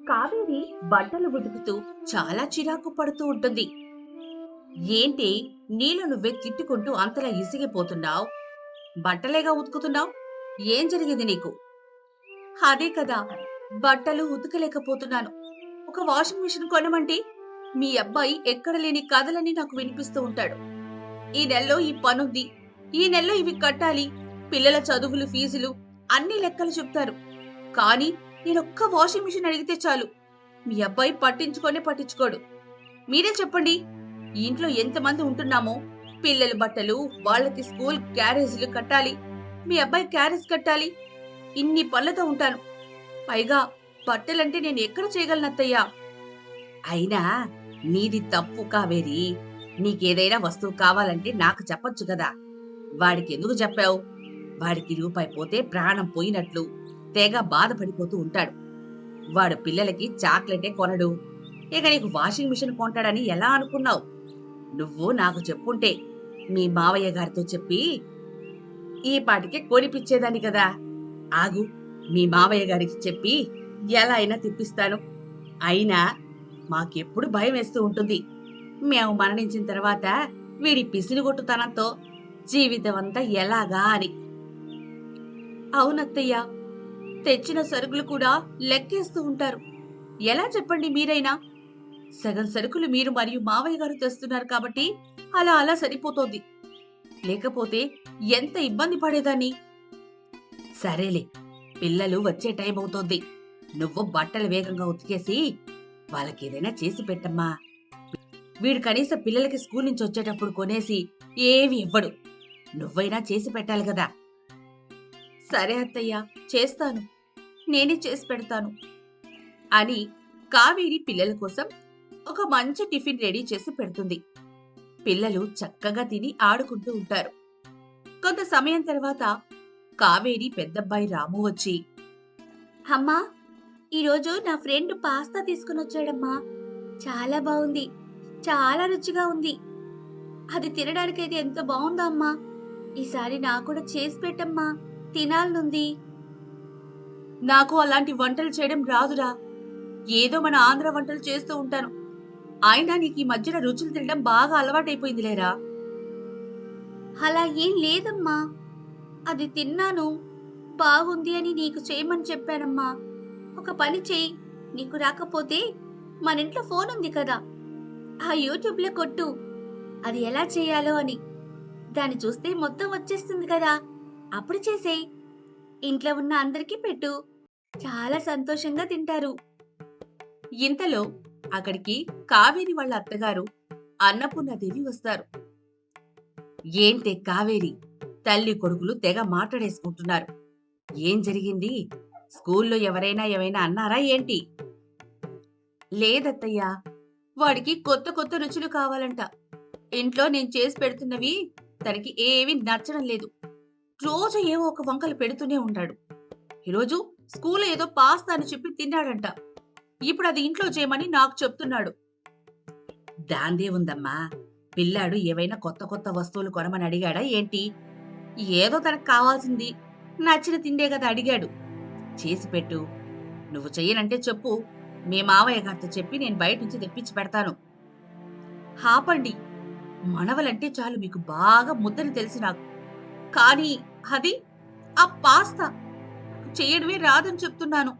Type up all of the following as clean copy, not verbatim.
కావేరి బట్టలు ఉతుకుతూ చాలా చిరాకు పడుతూ ఉంటుంది. ఏంటి, నీలో నువ్వే తిట్టుకుంటూ అంతలా ఇసిగిపోతున్నావు? బట్టలేగా ఉతుకుతున్నావు? ఏం జరిగింది నీకు? అదే కదా, బట్టలు ఉతకలేకపోతున్నాను. ఒక వాషింగ్ మిషన్ కొనమంటే మీ అబ్బాయి ఎక్కడ లేని కథలని నాకు వినిపిస్తూ ఉంటాడు. ఈ నెలలో ఈ పనుంది, ఈ నెలలో ఇవి కట్టాలి, పిల్లల చదువులు ఫీజులు అన్ని లెక్కలు చెప్తారు. కానీ నేనొక్క వాషింగ్ మిషన్ అడిగితే చాలు, మీ అబ్బాయి పట్టించుకోడు. మీరే చెప్పండి, ఈ ఇంట్లో ఎంతమంది ఉంటున్నామో పిల్లల బట్టలు, వాళ్ళకి స్కూల్ క్యారేజీలు కట్టాలి, మీ అబ్బాయి క్యారేజ్ కట్టాలి, ఇన్ని పనులతో ఉంటాను. పైగా బట్టలంటే నేను ఎక్కడ చేయగలను అత్తయ్యా? అయినా నీది తప్పు కావేరి. నీకేదైనా వస్తువు కావాలంటే నాకు చెప్పొచ్చు కదా. వాడికి ఎందుకు చెప్పావు? వాడికి రూపాయి పోతే ప్రాణం పోయినట్లు తెగ బాధపడిపోతూ ఉంటాడు. వాడు పిల్లలకి చాక్లెటే కొనడు, ఇక నీకు వాషింగ్ మిషన్ కొంటాడని ఎలా అనుకున్నావు? నువ్వు నాకు చెప్పుంటే మీ మావయ్య గారితో చెప్పి ఈ పాటికి కొనిపిచ్చేదాన్ని కదా. ఆగు, మీ మావయ్య గారికి చెప్పి ఎలా అయినా తిప్పిస్తాను. అయినా మాకెప్పుడు భయం వేస్తూ ఉంటుంది, మేము మరణించిన తర్వాత వీడి పిసినిగొట్టుతనంతో జీవితం అంతా ఎలాగా అని. అవునత్తయ్యా, తెచ్చిన సరుకులు కూడా లెక్కేస్తూ ఉంటారు. ఎలా చెప్పండి మీరైనా? సగం సరుకులు మీరు మరియు మావయ్య గారు తెస్తున్నారు కాబట్టి అలా అలా సరిపోతోంది. లేకపోతే ఎంత ఇబ్బంది పడేదాన్ని. సరేలే, పిల్లలు వచ్చే టైం అవుతోంది. నువ్వు బట్టలు వేగంగా ఉతికేసి వాళ్ళకేదైనా చేసి పెట్టమ్మా. వీడు కనీసం పిల్లలకి స్కూల్ నుంచి వచ్చేటప్పుడు కొనేసి ఏవి ఇవ్వడు. నువ్వైనా చేసి పెట్టాలి కదా. సరే అత్తయ్య, చేస్తాను, నేనే చేసి పెడతాను అని కావేరి పిల్లల కోసం ఒక మంచి టిఫిన్ రెడీ చేసి పెడుతుంది. పిల్లలు చక్కగా తిని ఆడుకుంటూ ఉంటారు. కొంత సమయం తర్వాత కావేరి పెద్దబ్బాయి రాము వచ్చి, అమ్మా, ఈరోజు నా ఫ్రెండ్ పాస్తా తీసుకుని వచ్చాడమ్మా. చాలా బాగుంది, చాలా రుచిగా ఉంది. అది తినడానికైతే ఎంత బాగుందో అమ్మా. ఈసారి నాకు కూడా చేసి పెట్టమ్మా, తినాలనుంది. నాకు అలాంటి వంటలు చేయడం రాదురా. ఏదో మన ఆంధ్ర వంటలు చేస్తూ ఉంటాను. అయినా నీకు ఈ మధ్యన రుచులు తినడం బాగా అలవాటైపోయిందిలేరా. అలా ఏం లేదమ్మా, అది తిన్నాను, బాగుంది అని నీకు చేయమని చెప్పానమ్మా. ఒక పని చెయ్యి, నీకు రాకపోతే మన ఇంట్లో ఫోన్ ఉంది కదా, ఆ యూట్యూబ్లో కొట్టు అది ఎలా చేయాలో అని. దాన్ని చూస్తే మొత్తం వచ్చేస్తుంది కదా, అప్పుడు చేసేయ్. ఇంట్లో ఉన్న అందరికీ పెట్టు, చాలా సంతోషంగా తింటారు. ఇంతలో అక్కడికి కావేరి వాళ్ళ అత్తగారు అన్నపూర్ణాదేవి వస్తారు. ఏంటే కావేరి, తల్లి కొడుకులు తెగ మాట్లాడేసుకుంటున్నారు. ఏం జరిగింది? స్కూల్లో ఎవరైనా ఏమైనా అన్నారా ఏంటి? లేదత్తయ్యా, వాడికి కొత్త కొత్త రుచులు కావాలంట. ఇంట్లో నేను చేసి పెడుతున్నవి తనకి ఏమీ నచ్చడం లేదు. రోజు ఏవో ఒక వంకలు పెడుతూనే ఉంటాడు. ఈరోజు స్కూల్లో ఏదో పాస్తా అని చెప్పి తిన్నాడంట. ఇప్పుడు అది ఇంట్లో చేయమని నాకు చెప్తున్నాడు. దాందే ఉందమ్మా, పిల్లాడు ఏవైనా కొత్త కొత్త వస్తువులు కొనమని అడిగాడా ఏంటి? ఏదో తనకు కావాల్సింది, నచ్చిన తిండే కదా అడిగాడు. చేసి పెట్టు. నువ్వు చెయ్యనంటే చెప్పు, మీ మావయ్య గారితో చెప్పి నేను బయట నుంచి తెప్పించి పెడతాను. ఆపండి, మనవలంటే చాలు మీకు బాగా ముద్దని తెలిసి నాకు. కానీ అది ఆ పాస్తా చేయడమే రాదని చెప్తున్నాను.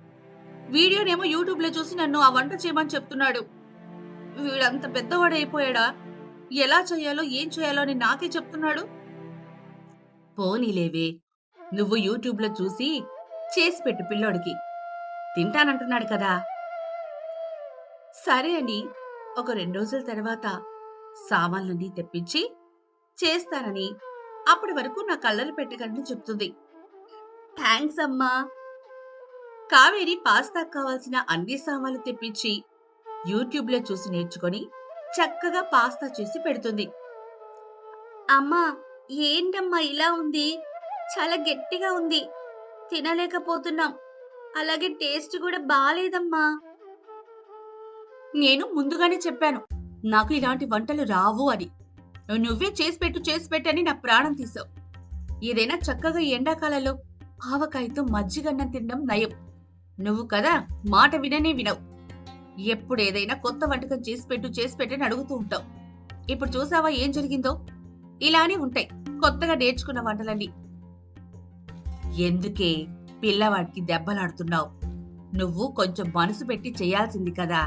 వీడియోనేమో యూట్యూబ్ లో చూసి నన్ను ఆ వంట చేయమని చెప్తున్నాడు. వీడంత పెద్దవాడైపోయాడా? ఎలా చేయాలో ఏం చేయాలో అని నాకే చెప్తున్నాడు. పోనీలేవే, నువ్వు యూట్యూబ్ లో చూసి చేసి పెట్టు, పిల్లోడికి తింటానంటున్నాడు కదా. సరే అని ఒక 2 రోజుల తర్వాత సామాన్లన్నీ తెప్పించి చేస్తానని అప్పటి వరకు నా కళ్ళలు పెట్టకండి చెప్తుంది. థ్యాంక్స్ అమ్మా. కావేరి పాస్తాకు కావాల్సిన అన్ని సామాన్లు తెప్పించి యూట్యూబ్ లో చూసి నేర్చుకొని చక్కగా పాస్తా చేసి పెడుతుంది. అమ్మా, ఏంటమ్మా ఇలా ఉంది? చాలా గట్టిగా ఉంది, తినలేకపోతున్నాం. అలాగే టేస్ట్ కూడా బాలేదమ్మా. నేను ముందుగానే చెప్పాను, నాకు ఇలాంటి వంటలు రావు అని. నువ్వే చేసి పెట్టని నా ప్రాణం తీసావు. ఏదైనా చక్కగా ఎండాకాలంలో ఆవకాయతో మజ్జిగన్నం తినడం నయం. నువ్వు కదా మాట విననే వినవు. ఎప్పుడు ఏదైనా కొత్త వంటకం చేసి పెట్టు అని అడుగుతూ ఉంటావు. ఇప్పుడు చూసావా ఏం జరిగిందో? ఇలానే ఉంటాయి కొత్తగా నేర్చుకున్న వంటలన్నీ. ఎందుకే పిల్లవాడికి దెబ్బలాడుతున్నావు? నువ్వు కొంచెం మనసు పెట్టి చేయాల్సింది కదా.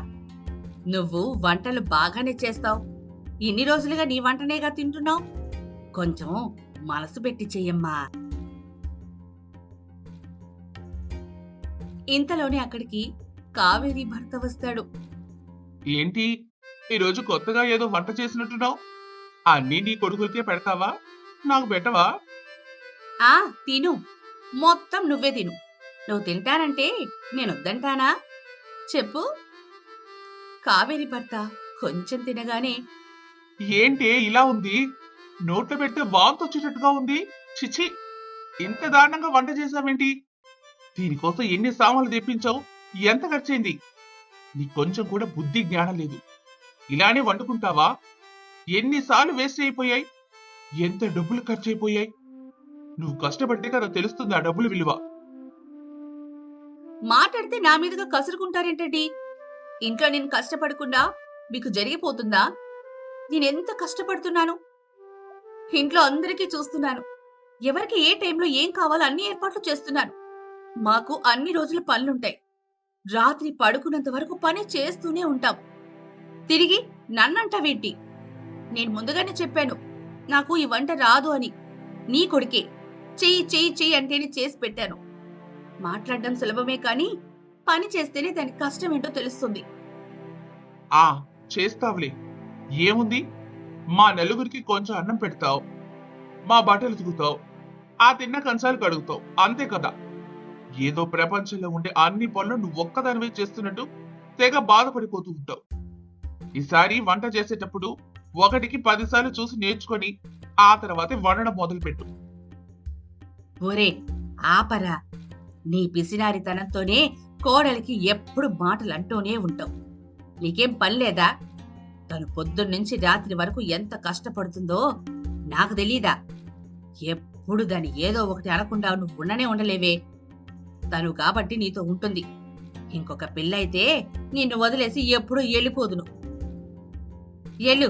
నువ్వు వంటలు బాగానే చేస్తావు. ఇన్ని రోజులుగా నీ వంటనేగా తింటున్నావు. కొంచెం మనసు పెట్టి చెయ్యమ్మా. ఇంతలోనే అక్కడికి కావేరి భర్త వస్తాడు. ఏంటి ఈరోజు కొత్తగా ఏదో వంట చేసినట్టున్నావు? అన్నీ నీ కొడుకులకే పెడతావా? నాకు పెట్టవా? ఆ తిను, మొత్తం నువ్వే తిను. నువ్వు తింటానంటే నేనొద్దంటానా? చెప్పు. కావేరి భర్త కొంచెం తినగానే, ఏంటి ఇలా ఉంది? నోట్లో పెడితే వాంతి వచ్చేటట్టుగా ఉంది. చిచి, ఇంత దారుణంగా వంట చేసావేంటి? దీనికోసం ఎన్ని సామాన్లు తెప్పించావు? ఎంత ఖర్చయింది? నీకు కొంచెం కూడా బుద్ధి జ్ఞానం లేదు. ఇలానే వండుకుంటావా? ఎన్నిసార్లు వేస్ట్ అయిపోయాయి? ఎంత డబ్బులు ఖర్చు అయిపోయాయి? నువ్వు కష్టపడితే కదా తెలుస్తుంది ఆ డబ్బుల విలువ. మాట్లాడితే నా మీదుగా కసురుకుంటారేంటండి? ఇంట్లో నేను కష్టపడకుండా మీకు జరిగిపోతుందా? నేనెంత కష్టపడుతున్నాను. ఇంట్లో అందరికీ చూస్తున్నాను. ఎవరికి ఏ టైంలో ఏం కావాలో అన్ని ఏర్పాట్లు చేస్తున్నాను. మాకు అన్ని రోజులు పనులుంటాయి. రాత్రి పడుకున్నంత వరకు పని చేస్తూనే ఉంటాం. తిరిగి నన్నంటావేంటి? నేను ముందుగానే చెప్పాను, నాకు ఈ వంట రాదు అని. నీ కొడుకే చెయ్యి చెయ్యి చెయ్యి అంటేనే చేసి పెట్టాను. మాట్లాడడం సులభమే కాని పని చేస్తేనే దాని కష్టమేంటో తెలుస్తుంది. ఆ చేస్తావులే, ఏముంది? మా నలుగురికి కొంచెం అన్నం పెడతావు, మా బట్టలు ఉతుకుతావు, ఆ తిన్న కంచాలు కడుగుతావు, అంతే కదా. ఏదో ప్రపంచంలో ఉండే అన్ని పనులు నువ్వు ఒక్కదానివే చేస్తున్నట్టు తెగ బాధపడిపోతూ ఉంటావు. ఈసారి వంట చేసేటప్పుడు 1కి 10 సార్లు చూసి నేర్చుకొని ఆ తర్వాతే వండడం మొదలుపెట్టు. ఒరే ఆపరా, నీ పిసినారితనంతోనే కోడలికి ఎప్పుడు మాటలు అంటూనే ఉంటావు. నీకేం పని లేదా? తను పొద్దున్నుంచి రాత్రి వరకు ఎంత కష్టపడుతుందో నాకు తెలీదా? ఎప్పుడు దాన్ని ఏదో ఒకటి అనకుండా నువ్వు ఉండనే ఉండలేవే. తను కాబట్టి నీతో ఉంటుంది. ఇంకొక పిల్లయితే నిన్ను వదిలేసి ఎప్పుడూ వెళ్ళిపోదును. ఎల్లు,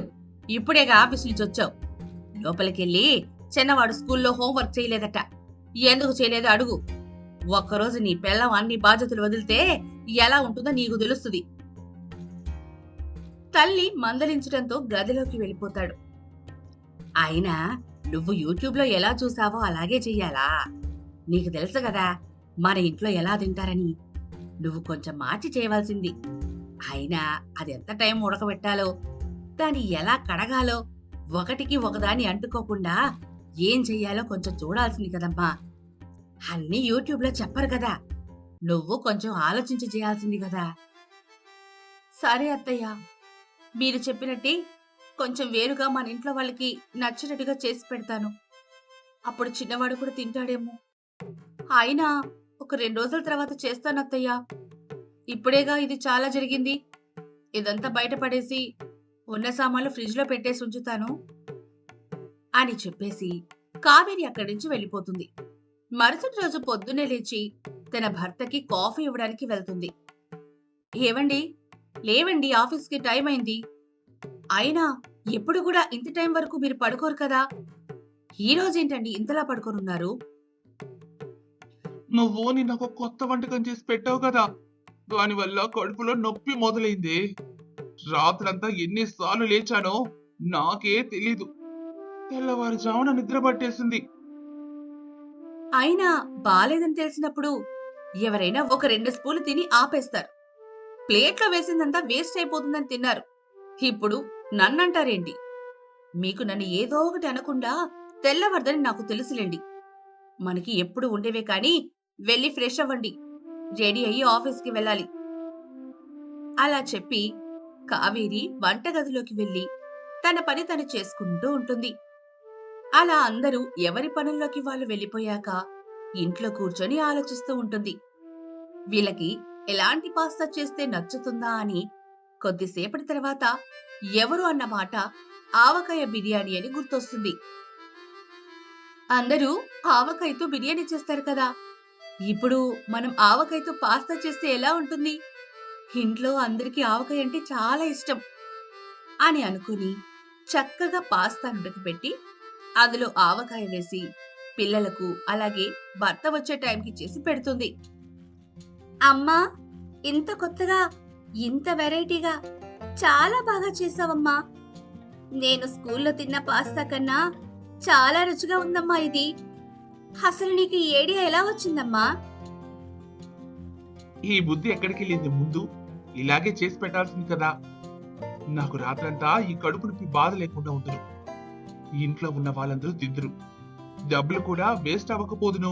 ఇప్పుడేగా ఆఫీస్ నుంచి వచ్చావు. లోపలికెళ్ళి చిన్నవాడు స్కూల్లో హోంవర్క్ చేయలేదట. ఎందుకు చేయలేదో అడుగు. ఒక్కరోజు నీ పిల్లం అన్ని బాధ్యతలు వదిలితే ఎలా ఉంటుందో నీకు తెలుస్తుంది. తల్లి మందలించడంతో గదిలోకి వెళ్ళిపోతాడు. అయినా నువ్వు యూట్యూబ్లో ఎలా చూసావో అలాగే చెయ్యాలా? నీకు తెలుసు కదా మన ఇంట్లో ఎలా తింటారని. నువ్వు కొంచెం మార్చి చేయవలసింది. అయినా అది ఎంత టైం ఉడకబెట్టాలో, దాన్ని ఎలా కడగాలో, ఒకటికి ఒకదాన్ని అంటుకోకుండా ఏం చెయ్యాలో కొంచెం చూడాల్సింది కదమ్మా. అన్నీ యూట్యూబ్లో చెప్పరు కదా. నువ్వు కొంచెం ఆలోచించి చేయాల్సింది కదా. సరే అత్తయ్య, మీరు చెప్పినట్టే కొంచెం వేరుగా మన ఇంట్లో వాళ్ళకి నచ్చినట్టుగా చేసి పెడతాను. అప్పుడు చిన్నవాడు కూడా తింటాడేమో. అయినా ఒక 2 రోజుల తర్వాత చేస్తాను అత్తయ్య. ఇప్పుడేగా ఇది చాలా జరిగింది. ఇదంతా బయటపడేసి ఉన్న సామాన్లు ఫ్రిడ్జ్లో పెట్టేసి ఉంచుతాను అని చెప్పేసి కావేరి అక్కడి నుంచి వెళ్ళిపోతుంది. మరుసటి రోజు పొద్దున్నే లేచి తన భర్తకి కాఫీ ఇవ్వడానికి వెళ్తుంది. ఏవండి, లేవండి, ఆఫీస్కి టైం అయింది. అయినా ఎప్పుడు కూడా ఇంత టైం వరకు మీరు పడుకోరు కదా. ఈ రోజేంటండి ఇంతలా పడుకోనున్నారు? నువ్వు నిన్న ఒక కొత్త వంటకం చేసి పెట్టావు కదా, దానివల్ల కడుపులో నొప్పి మొదలైంది. రాత్రంతా ఎన్నిసార్లు లేచానో నాకే తెలీదు. తెల్లవారుజామున నిద్ర పట్టేసింది. అయినా బాలేదని తెలిసినప్పుడు ఎవరైనా ఒక 2 స్పూన్లు తిని ఆపేస్తారు. ప్లేట్లో వేసిందంతా వేస్ట్ అయిపోతుందని తిన్నారు. ఇప్పుడు నన్నంటారేంటి? మీకు నన్ను ఏదో ఒకటి అనకుండా తెల్లవరదని నాకు తెలుసులేండి. మనకి ఎప్పుడు ఉండేవే కాని వెళ్ళి ఫ్రెష్ అవ్వండి. రెడీ అయ్యి ఆఫీస్కి వెళ్ళాలి. అలా చెప్పి కావేరి వంటగదిలోకి వెళ్లి తన పని తను చేసుకుంటూ ఉంటుంది. అలా అందరూ ఎవరి పనుల్లోకి వాళ్ళు వెళ్ళిపోయాక ఇంట్లో కూర్చొని ఆలోచిస్తూ ఉంటుంది. వీళ్ళకి ఎలాంటి పాస్తా చేస్తే నచ్చుతుందా అని. కొద్దిసేపటి తర్వాత ఎవరు అన్న మాట ఆవకాయ బిర్యానీ అని గుర్తొస్తుంది. అందరూ ఆవకాయతో బిర్యానీ చేస్తారు కదా. ఇప్పుడు మనం ఆవకాయతో పాస్తా చేస్తే ఎలా ఉంటుంది? ఇంట్లో అందరికీ ఆవకాయ అంటే చాలా ఇష్టం అని అనుకుని చక్కగా పాస్తాను ఉడకపెట్టి అందులో ఆవకాయ వేసి పిల్లలకు అలాగే భర్త వచ్చే టైంకి చేసి పెడుతుంది. అమ్మా, ఇంత కొత్తగా ఇంత వెరైటీగా చాలా బాగా చేసావమ్మా. నేను స్కూల్లో తిన్న పాస్తా కన్నా చాలా రుచిగా ఉందమ్మా ఇది. అసలు నీకు ఈ ఐడియా ఎలా వచ్చిందమ్మా? ఈ బుద్ధి ఎక్కడికి వెళ్ళింది? ముందు ఇలాగే చేసి పెట్టాల్సింది కదా. నాకు రాత్రంతా ఈ కడుపు నొప్పి బాధ లేకుండా ఉందరు. ఇంట్లో ఉన్న వాళ్ళందరూ తిందురు, డబ్బులు కూడా వేస్ట్ అవ్వకపోదును.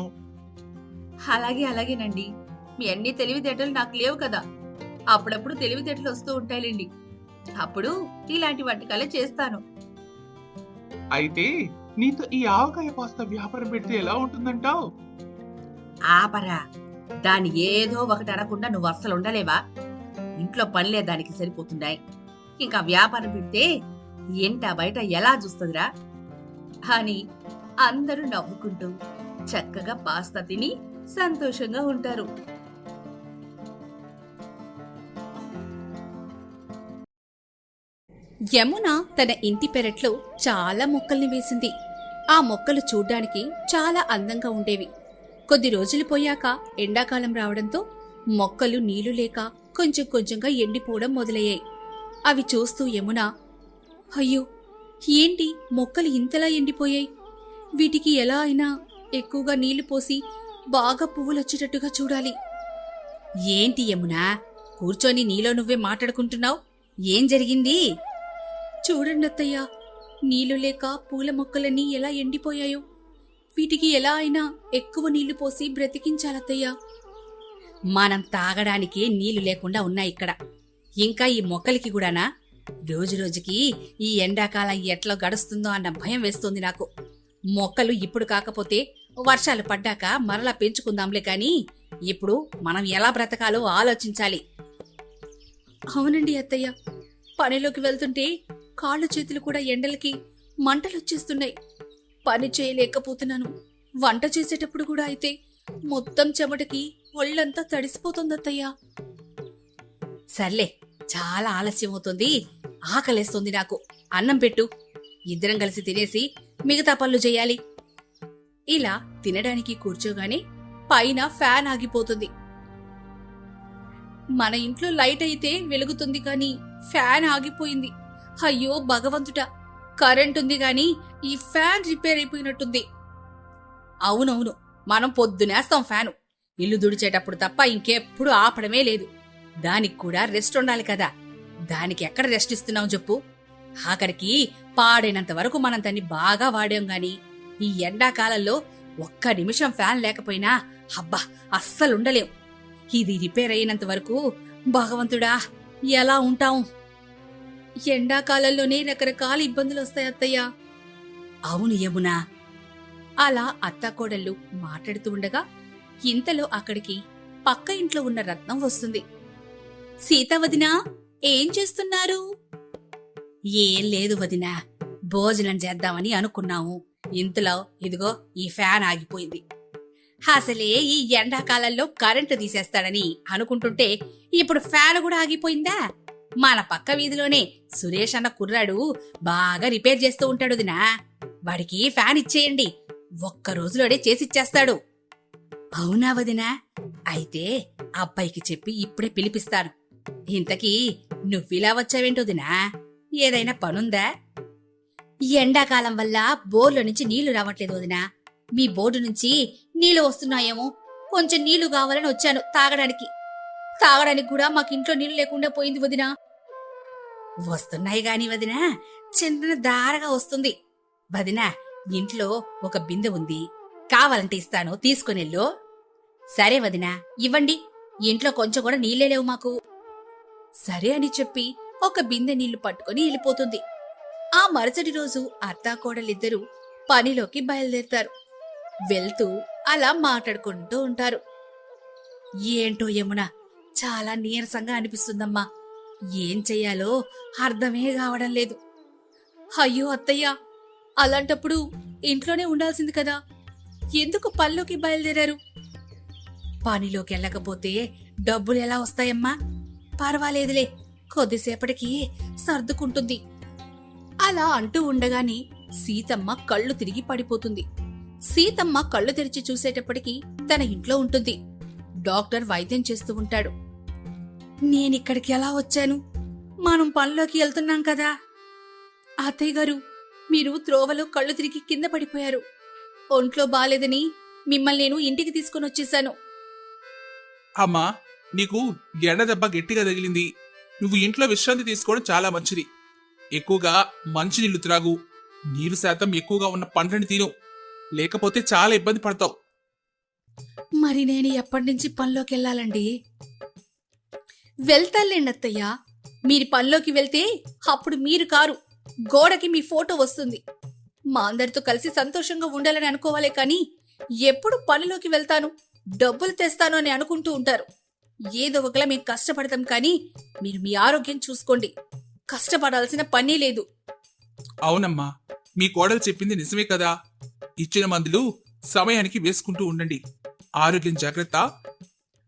అలాగేనండి. మీ అన్ని తెలివితేటలు నాకు లేవు కదా. అప్పుడప్పుడు తెలివితేటలు వస్తూ ఉంటాయిలేండి. అప్పుడు ఇలాంటి వంటకాలే చేస్తాను. అయితే నీతో ఈ ఆవకాయ పాస్తా వ్యాపారం పెడితే ఎలా ఉంటుందంటావు? ఆపరా, దాన్ని ఏదో ఒకటి అనకుండా నువ్వు అస్సలు ఉండలేవా? ఇంట్లో పనిలే దానికి సరిపోతున్నాయి. ఇంకా వ్యాపారం పెడితే ఎంట బయట ఎలా చూస్తుందిరా అని అందరూ నవ్వుకుంటూ చక్కగా పాస్తా తిని సంతోషంగా ఉంటారు. యమున తన ఇంటి పెరట్లో చాలా మొక్కల్ని వేసింది. ఆ మొక్కలు చూడ్డానికి చాలా అందంగా ఉండేవి. కొద్ది రోజులు పోయాక ఎండాకాలం రావడంతో మొక్కలు నీళ్లు లేక కొంచెం కొంచెంగా ఎండిపోవడం మొదలయ్యాయి. అవి చూస్తూ యమున, అయ్యో, ఏంటి మొక్కలు ఇంతలా ఎండిపోయాయి? వీటికి ఎలా అయినా ఎక్కువగా నీళ్లు పోసి బాగా పువ్వులొచ్చేటట్టుగా చూడాలి. ఏంటి యమునా, కూర్చొని నీలో నువ్వే మాట్లాడుకుంటున్నావు? ఏం జరిగింది? చూడండత్తయ్యా, నీళ్లు లేక పూల మొక్కలన్నీ ఎలా ఎండిపోయాయో. వీటికి ఎలా అయినా ఎక్కువ నీళ్లు పోసి బ్రతికించాలత్తయ్యా. మనం తాగడానికే నీళ్లు లేకుండా ఉన్నాయి ఇక్కడ, ఇంకా ఈ మొక్కలకి కూడానా? రోజురోజుకి ఈ ఎండాకాలం ఎట్లా గడుస్తుందో అన్న భయం వేస్తోంది నాకు. మొక్కలు ఇప్పుడు కాకపోతే వర్షాలు పడ్డాక మరలా పెంచుకుందాంలే కాని ఇప్పుడు మనం ఎలా బ్రతకాలో ఆలోచించాలి. అవునండి అత్తయ్య, పనిలోకి వెళ్తుంటే కాళ్ళు చేతులు కూడా ఎండలకి మంటలొచ్చేస్తున్నాయి. పని చేయలేకపోతున్నాను. వంట చేసేటప్పుడు కూడా అయితే మొత్తం చెమటకి ఒళ్ళంతా తడిసిపోతుందత్తయ్యా. సర్లే, చాలా ఆలస్యం అవుతుంది, ఆకలేస్తుంది నాకు. అన్నం పెట్టు, ఇద్దరం కలిసి తినేసి మిగతా పనులు చేయాలి. ఇలా తినడానికి కూర్చోగానే పైన ఫ్యాన్ ఆగిపోతుంది. మన ఇంట్లో లైట్ అయితే వెలుగుతుంది కాని ఫ్యాన్ ఆగిపోయింది. అయ్యో భగవంతుడా, కరెంట్ ఉంది గాని ఈ ఫ్యాన్ రిపేర్ అయిపోయినట్టుంది. అవునవును, మనం పొద్దునేస్తాం ఫ్యాను, ఇల్లు దుడిచేటప్పుడు తప్ప ఇంకెప్పుడు ఆపడమే లేదు. దానికి కూడా రెస్ట్ ఉండాలి కదా. దానికి ఎక్కడ రెస్ట్ ఇస్తున్నాం చెప్పు? ఆఖరికి పాడైనంత వరకు మనం దాన్ని బాగా వాడాం గాని ఈ ఎండాకాలంలో ఒక్క నిమిషం ఫ్యాన్ లేకపోయినా అబ్బా అస్సలుండలేం. ఇది రిపేర్ అయినంత వరకు భగవంతుడా ఎలా ఉంటాం? ఎండాకాలంలోనే రకరకాల ఇబ్బందులు వస్తాయి అత్తయ్యా. అవును యమునా. అలా అత్తాకోడళ్ళు మాట్లాడుతూ ఉండగా ఇంతలో అక్కడికి పక్క ఇంట్లో ఉన్న రత్నం వస్తుంది. సీత వదినా, ఏం చేస్తున్నారు? ఏం లేదు వదినా, భోజనం చేద్దామని అనుకున్నాము. ఇంతలో ఇదిగో ఈ ఫ్యాన్ ఆగిపోయింది. అసలే ఈ ఎండాకాలంలో కరెంటు తీసేస్తాడని అనుకుంటుంటే ఇప్పుడు ఫ్యాన్ కూడా ఆగిపోయిందా? మన పక్క వీధిలోనే సురేష్ అన్న కుర్రాడు బాగా రిపేర్ చేస్తూ ఉంటాడు వదినా. వాడికి ఫ్యాన్ ఇచ్చేయండి, ఒక్క రోజులోనే చేసిచ్చేస్తాడు. అవునా వదినా? అయితే అబ్బాయికి చెప్పి ఇప్పుడే పిలిపిస్తాను. ఇంతకీ నువ్విలా వచ్చావేంటి వదినా? ఏదైనా పనుందా? ఎండాకాలం వల్ల బోర్లో నుంచి నీళ్లు రావట్లేదు వదినా. మీ బోర్డు నుంచి నీళ్లు వస్తున్నాయేమో, కొంచెం నీళ్లు కావాలని వచ్చాను తాగడానికి. తాగడానికి కూడా మాకింట్లో నీళ్లు లేకుండా పోయింది వదినా. వస్తున్నాయి గాని వదినా, చిన్న దారగా వస్తుంది. వదినా, ఇంట్లో ఒక బిందె ఉంది, కావాలంటే ఇస్తాను, తీసుకునెళ్ళు. సరే వదినా, ఇవ్వండి. ఇంట్లో కొంచెం కూడా నీళ్లే లేవు మాకు. సరే అని చెప్పి ఒక బిందె నీళ్లు పట్టుకుని వెళ్ళిపోతుంది. ఆ మరుసటి రోజు అత్తాకోడలిద్దరూ పనిలోకి బయలుదేరతారు. వెళ్తూ అలా మాట్లాడుకుంటూ ఉంటారు. ఏంటో యమున, చాలా నీరసంగా అనిపిస్తుందమ్మా. ఏం చెయ్యాలో అర్థమే కావడం లేదు. అయ్యో అత్తయ్య, అలాంటప్పుడు ఇంట్లోనే ఉండాల్సింది కదా, ఎందుకు పనిలోకి బయలుదేరారు? పనిలోకి వెళ్ళకపోతే డబ్బులు ఎలా వస్తాయమ్మా? పర్వాలేదులే, కొద్దిసేపటికి సర్దుకుంటుంది. అలా అంటూ ఉండగానే సీతమ్మ కళ్ళు తిరిగి పడిపోతుంది. సీతమ్మ కళ్ళు తెరిచి చూసేటప్పటికి తన ఇంట్లో ఉంటుంది. డాక్టర్ వైద్యం చేస్తూ ఉంటాడు. నేనిక్కడికి ఎలా వచ్చాను? మనం పనిలోకి వెళ్తున్నాం కదా. అత్తయ్య గారు, మీరు త్రోవలో కళ్ళు తిరిగి కింద పడిపోయారు. ఒంట్లో బాలేదని మిమ్మల్ని నేను ఇంటికి తీసుకొని వచ్చేసాను. అమ్మా, నీకు ఎండ దెబ్బ గట్టిగా తగిలింది. నువ్వు ఇంట్లో విశ్రాంతి తీసుకోవడం చాలా మంచిది. ఎక్కువగా మంచినీళ్లు త్రాగు. నీరు శాతం ఎక్కువగా ఉన్న పండ్లని తిను, లేకపోతే చాలా ఇబ్బంది పడతావు. మరి నేను ఎప్పటి నుంచి పనిలోకి వెళ్ళాలండి? వెళ్తాలేండి అత్తయ్య. మీరు పనిలోకి వెళ్తే అప్పుడు మీరు కారు, గోడకి మీ ఫోటో వస్తుంది. మా అందరితో కలిసి సంతోషంగా ఉండాలని అనుకోవాలే కానీ ఎప్పుడు పనిలోకి వెళ్తాను, డబ్బులు తెస్తాను అని అనుకుంటూ ఉంటారు. ఏదో ఒకలా మేము కష్టపడతాం కానీ మీరు మీ ఆరోగ్యం చూసుకోండి. కష్టపడాల్సిన పనే లేదు. అవునమ్మా, మీ కోడలు చెప్పింది నిజమే కదా. ఇచ్చిన మందులు సమయానికి వేసుకుంటూ ఉండండి. ఆరోగ్యం జాగ్రత్త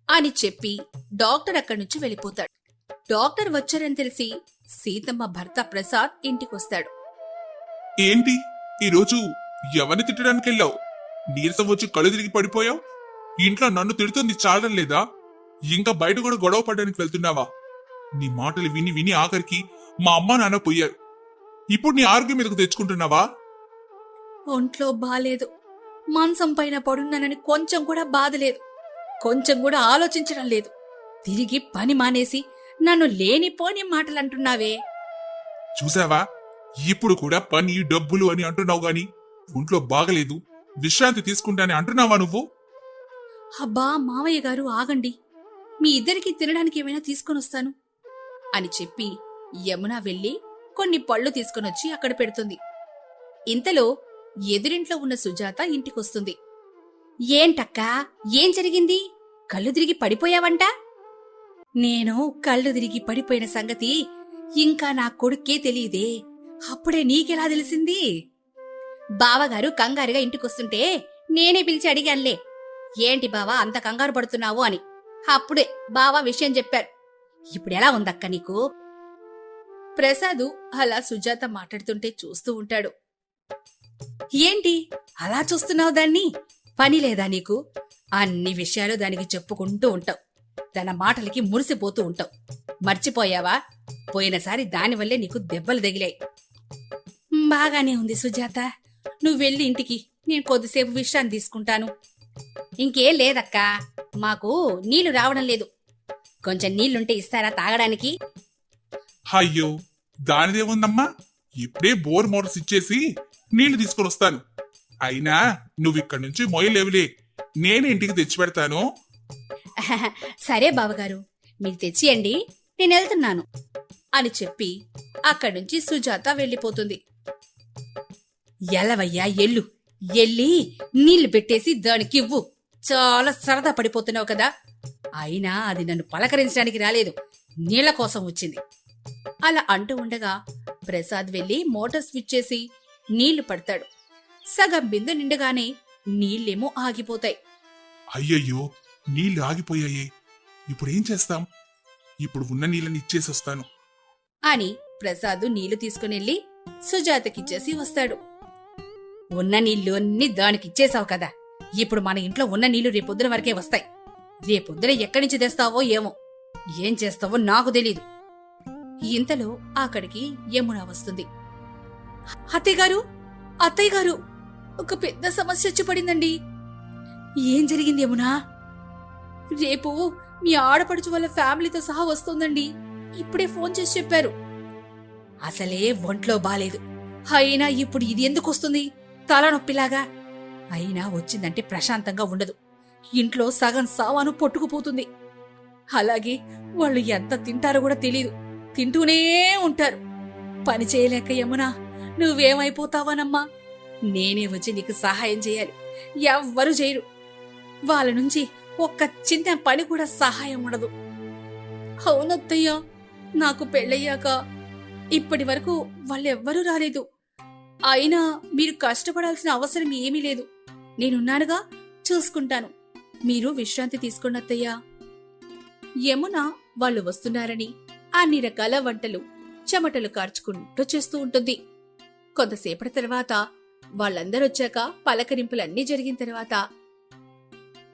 అని చెప్పి డాక్టర్ అక్కడి నుంచి వెళ్ళిపోతాడు. డాక్టర్ వచ్చారని తెలిసి సీతమ్మ భర్త ప్రసాద్ ఇంటికొస్తాడు. ఏంటి ఈరోజు ఎవరిని తిట్టడానికి వెళ్ళావు? నీరసం వచ్చి కళ్ళు తిరిగి పడిపోయావు. ఇంట్లో నన్ను తిడుతుంది చాలడం లేదా? ఇంకా బయట కూడా గొడవ పడడానికి వెళ్తున్నావా? నీ మాటలు విని విని ఆఖరికి మా అమ్మ నాన్న పోయారు. ఇప్పుడు నీ ఆరోగ్యం మీదకు తెచ్చుకుంటున్నావా? ఒంట్లో బాలేదు, మంచం పైన పడున్నానని కొంచెం కూడా బాధ లేదు, కొంచెం కూడా ఆలోచించడం లేదు. తిరిగి పని మానేసి నన్ను లేనిపోని మాటలంటున్నావే. చూసావా, ఇప్పుడు కూడా పని డబ్బులు అని అంటున్నావు గాని ఒంట్లో బాగలేదు, విశ్రాంతి తీసుకుంటానని అంటున్నావా నువ్వు? అబ్బా మావయ్య గారు, ఆగండి. మీ ఇద్దరికి తినడానికి ఏమైనా తీసుకొనొస్తాను అని చెప్పి యమున వెళ్లి కొన్ని పళ్ళు తీసుకొనొచ్చి అక్కడ పెడుతుంది. ఇంతలో ఎదురింట్లో ఉన్న సుజాత ఇంటికొస్తుంది. ఏంటక్కా, ఏం జరిగింది? కళ్ళు తిరిగి పడిపోయావంట? నేను కళ్ళు తిరిగి పడిపోయిన సంగతి ఇంకా నా కొడుక్కే తెలియదే. అప్పుడే నీకెలా తెలిసింది? బావగారు కంగారుగా ఇంటికొస్తుంటే నేనే పిలిచి అడిగానులే, ఏంటి బావా అంత కంగారు పడుతున్నావు అని. అప్పుడే బావా విషయం చెప్పారు. ఇప్పుడెలా ఉందక్క నీకు? ప్రసాదు అలా సుజాత మాట్లాడుతుంటే చూస్తూ ఉంటాడు. ఏంటి అలా చూస్తున్నావు దాన్ని? పని లేదా నీకు? అన్ని విషయాలు దానికి చెప్పుకుంటూ ఉంటావు. తన మాటలకి మురిసిపోతూ ఉంటావు. మర్చిపోయావా? పోయినసారి దానివల్లే నీకు దెబ్బలు తగిలాయి. బాగానే ఉంది సుజాత, నువ్వు వెళ్ళి ఇంటికి, నేను కొద్దిసేపు విశ్రాంతి తీసుకుంటాను. ఇంకేం లేదక్కా, మాకు నీళ్లు రావడం లేదు. కొంచెం నీళ్లుంటే ఇస్తారా తాగడానికి? అయ్యో, దానిదేముందమ్మా, ఇప్పుడే బోర్ మోటార్స్ ఇచ్చేసి నీళ్లు తీసుకొని వస్తాను. అయినా నువ్విక్కడి నుంచి మొయ్యలేవులే, నేనే ఇంటికి తెచ్చి పెడతాను. సరే బావగారు, మీరు తెచ్చియండి, నేను వెళ్తున్నాను అని చెప్పి అక్కడి నుంచి సుజాత వెళ్ళిపోతుంది. ఎలవయ్యా ఎల్లు, ఎల్లి నీళ్లు పెట్టేసి దానికివ్వు. చాలా సరదా పడిపోతున్నావు కదా. అయినా అది నన్ను పలకరించడానికి రాలేదు, నీళ్ల కోసం వచ్చింది. అలా అంటూ ఉండగా ప్రసాద్ వెళ్లి మోటార్ స్విచ్ చేసి నీళ్లు పడతాడు. సగం బిందె నిండగానే నీళ్లేమో ఆగిపోతాయి. అయ్యయ్యో, నీళ్లు ఆగిపోయాయే, ఇప్పుడేం చేస్తాం? ఇప్పుడు ఉన్న నీళ్ళని ఇచ్చేసి వస్తాను అని ప్రసాద్ నీళ్లు తీసుకునెళ్లి సుజాతకిచ్చేసి వస్తాడు. ఉన్న నీళ్లు అన్ని దానికిచ్చేశావు కదా, ఇప్పుడు మన ఇంట్లో ఉన్న నీళ్లు రేపొద్దున వరకే వస్తాయి. రేపొద్దున ఎక్కడి నుంచి తెస్తావో ఏమో, ఏం చేస్తావో నాకు తెలీదు. ఇంతలో అక్కడికి యమున వస్తుంది. అత్తయ్యగారు, అత్తయ్యగారు, ఒక పెద్ద సమస్య వచ్చి పడిందండి. ఏం జరిగింది యమునా? రేపు మీ ఆడపడుచు వాళ్ళ ఫ్యామిలీతో సహా వస్తోందండి, ఇప్పుడే ఫోన్ చేసి చెప్పారు. అసలే ఒంట్లో బాలేదు, అయినా ఇప్పుడు ఇది ఎందుకు వస్తుంది? తలనొప్పిలాగా. అయినా వచ్చిందంటే ప్రశాంతంగా ఉండదు. ఇంట్లో సగం సామాను పొట్టుకుపోతుంది. అలాగే వాళ్ళు ఎంత తింటారో కూడా తెలీదు, తింటూనే ఉంటారు. పని చేయలేక యమునా, నువ్వేమైపోతావనమ్మా. నేనే వచ్చి నీకు సహాయం చేయాలి, ఎవ్వరూ చేయరు. వాళ్ళ నుంచి ఒక్క చిన్న పని కూడా సహాయం ఉండదు. అవునత్తయ్యా, నాకు పెళ్ళయ్యాక ఇప్పటి వరకు వాళ్ళెవ్వరూ రాలేదు. అయినా మీరు కష్టపడాల్సిన అవసరం ఏమీ లేదు. నేనున్నానుగా, చూసుకుంటాను. మీరు విశ్రాంతి తీసుకోండి అత్తయ్యా. యమున వాళ్ళు వస్తున్నారని అన్ని రకాల వంటలు చెమటలు కార్చుకుంటూ చేస్తూ ఉంటుంది. కొంతసేపటి తర్వాత వాళ్ళందరొచ్చాక పలకరింపులన్నీ జరిగిన తర్వాత,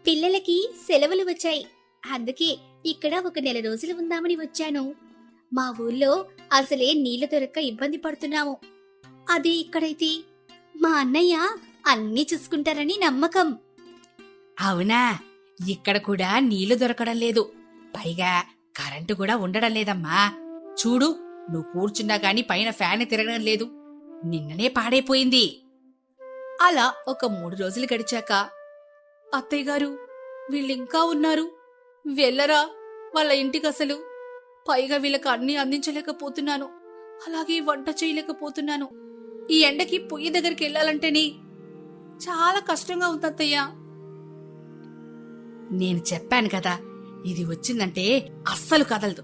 పిల్లలకి సెలవులు వచ్చాయి, అందుకే ఇక్కడ ఒక నెల రోజులు ఉందామని వచ్చాను. మా ఊర్లో అసలే నీళ్లు దొరక్క ఇబ్బంది పడుతున్నాము. అదే ఇక్కడైతే మా అన్నయ్య అన్నీ చూసుకుంటారని నమ్మకం. అవునా, ఇక్కడ కూడా నీళ్లు దొరకడం లేదు, పైగా కరెంటు కూడా ఉండడం లేదమ్మా. చూడు, నువ్వు కూర్చున్నా గాని పైన ఫ్యాన్ తిరగడం లేదు, నిన్ననే పాడైపోయింది. అలా ఒక 3 రోజులు గడిచాక, అత్తయ్య గారు వీళ్ళింకా ఉన్నారు, వెళ్ళరా వాళ్ళ ఇంటికసలు. పైగా వీళ్ళకి అన్నీ అందించలేకపోతున్నాను, అలాగే వంట చేయలేకపోతున్నాను. ఈ ఎండకి పొయ్యి దగ్గరికి వెళ్ళాలంటేనే చాలా కష్టంగా ఉంది అత్తయ్య. నేను చెప్పాను కదా, ఇది వచ్చిందంటే అస్సలు కదలదు,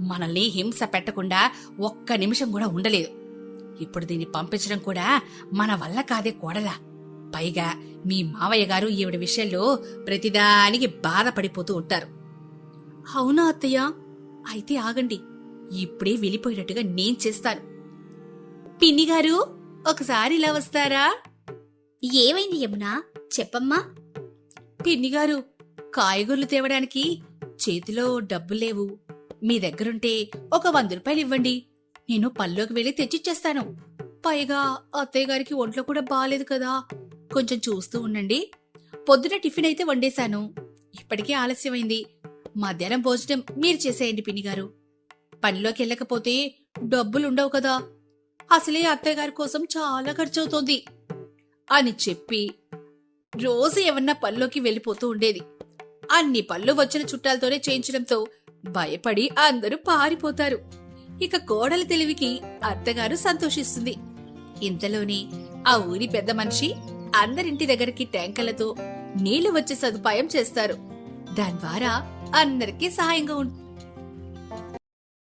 మనల్ని హింస పెట్టకుండా ఒక్క నిమిషం కూడా ఉండలేదు. ఇప్పుడు దీన్ని పంపించడం కూడా మన వల్ల కాదే కోడలా. పైగా మీ మావయ్య గారు ఈవిడ విషయంలో ప్రతిదానికి బాధపడిపోతూ ఉంటారు. అవునా అత్తయ్య, అయితే ఆగండి, ఇప్పుడే వెళ్ళిపోయేటట్టుగా నేను చేస్తాను. పిన్నిగారు, ఒకసారి ఇలా వస్తారా? ఏమైంది యమునా, చెప్పమ్మా. పిన్నిగారు, కాయగూరలు తేవడానికి చేతిలో డబ్బులేవు, మీ దగ్గరుంటే ఒక 100 రూపాయలు ఇవ్వండి, నేను పల్లోకి వెళ్ళి తెచ్చిచ్చేస్తాను. పైగా అత్తయ్య గారికి ఒంట్లో కూడా బాలేదు కదా, కొంచెం చూస్తూ ఉండండి. పొద్దున టిఫిన్ అయితే వండేశాను, ఇప్పటికే ఆలస్యమైంది. మధ్యాహ్నం భోజనం మీరు చేసేయండి పిన్నిగారు. పనిలోకి వెళ్ళకపోతే డబ్బులుండవు కదా, అసలే అత్తయ్య గారి కోసం చాలా ఖర్చవుతోంది అని చెప్పి రోజు ఏమన్నా పనిలోకి వెళ్ళిపోతూ ఉండేది. అన్ని పళ్ళు వచ్చిన చుట్టాలతోనే చేయించడంతో భయపడి అందరూ పారిపోతారు. ఇక కోడలి తెలివికి అత్తగారు సంతోషిస్తుంది. ఇంతలోనే ఆ ఊరి పెద్ద మనిషి అందరింటి దగ్గరికి ట్యాంకర్లతో నీళ్లు వచ్చే సదుపాయం చేస్తారు. దాని ద్వారా అందరికీ సహాయంగా ఉంటుంది.